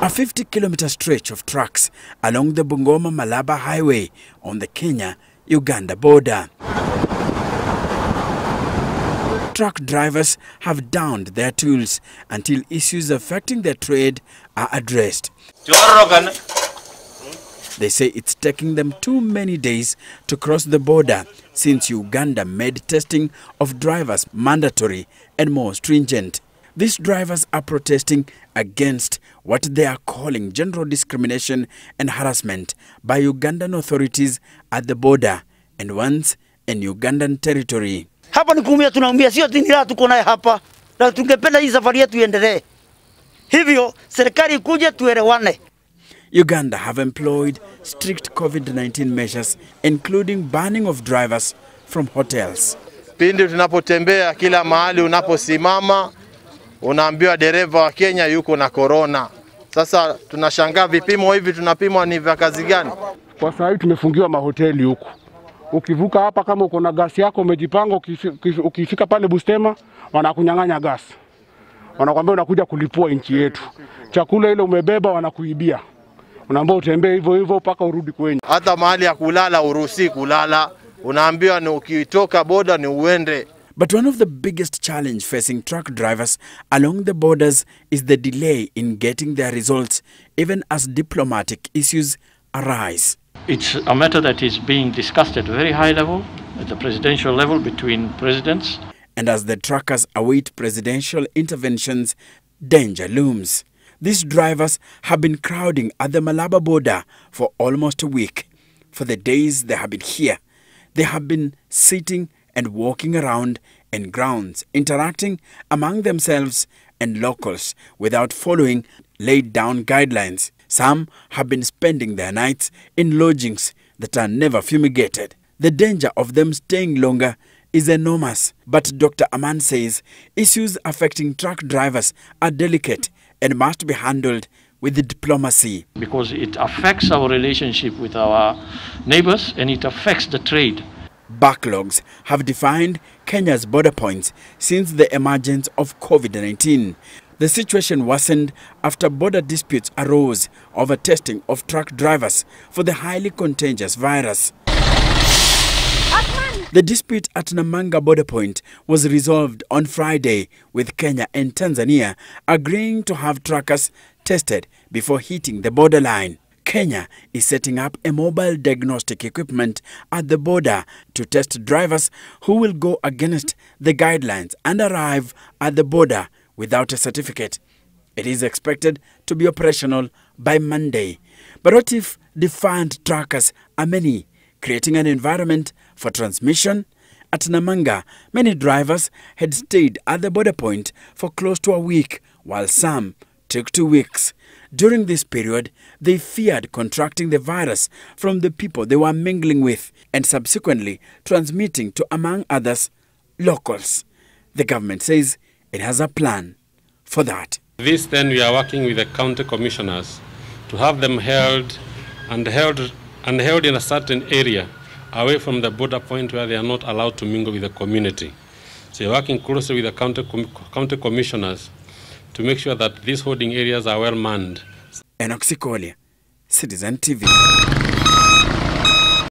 A 50-kilometer stretch of tracks along the Bungoma-Malaba highway on the Kenya-Uganda border. Truck drivers have downed their tools until issues affecting their trade are addressed. They say it's taking them too many days to cross the border since Uganda made testing of drivers mandatory and more stringent. These drivers are protesting against what they are calling general discrimination and harassment by Ugandan authorities at the border and once in Ugandan territory. Hapa ni kuumia, tunaumia, sio tinira tuko naye hapa. Na tungependa hii safari yetu iendelee. Hivyo serikali ikuje tuelewane. Uganda have employed strict COVID-19 measures including banning of drivers from hotels. Pindi tunapotembea kila mahali unaposimama unaambiwa dereva wa Kenya yuko na corona. Sasa tunashangaa vipimo hivi tunapimwa ni vya kazi gani? Kwa sasa hivi tumefungiwa mahoteli huko. Ukivuka hapa kama uko na gas yako umejipanga, ukifika pale Bustema wanakunyang'anya gas. Wanakuambia unakuja kulipua nchi yetu. Chakula ile umebeba wanakuibia. Unaambia utembee hivyo hivyo mpaka urudi kwenye. Hata mahali ya kulala uruhusi kulala. Unaambiwa ni ukitoka boda ni uende. But one of the biggest challenge facing truck drivers along the borders is the delay in getting their results, even as diplomatic issues arise. It's a matter that is being discussed at a very high level, at the presidential level between presidents. And as the truckers await presidential interventions, danger looms. These drivers have been crowding at the Malaba border for almost a week. For the days they have been here, they have been sitting and walking around in grounds, interacting among themselves and locals without following laid down guidelines. Some have been spending their nights in lodgings that are never fumigated. The danger of them staying longer is enormous, but Dr. Aman says issues affecting truck drivers are delicate and must be handled with diplomacy. Because it affects our relationship with our neighbors and it affects the trade. Backlogs have defined Kenya's border points since the emergence of COVID-19. The situation worsened after border disputes arose over testing of truck drivers for the highly contagious virus. The dispute at Namanga border point was resolved on Friday, with Kenya and Tanzania agreeing to have truckers tested before hitting the borderline. Kenya is setting up a mobile diagnostic equipment at the border to test drivers who will go against the guidelines and arrive at the border without a certificate. It is expected to be operational by Monday. But what if defiant truckers are many, creating an environment for transmission? At Namanga, many drivers had stayed at the border point for close to a week, while some took 2 weeks. During this period, they feared contracting the virus from the people they were mingling with and subsequently transmitting to, among others, locals. The government says it has a plan for that. This then we are working with the county commissioners to have them held in a certain area away from the border point where they are not allowed to mingle with the community. So we are working closely with the county commissioners to make sure that these holding areas are well manned. Enock Sikolia, Citizen TV.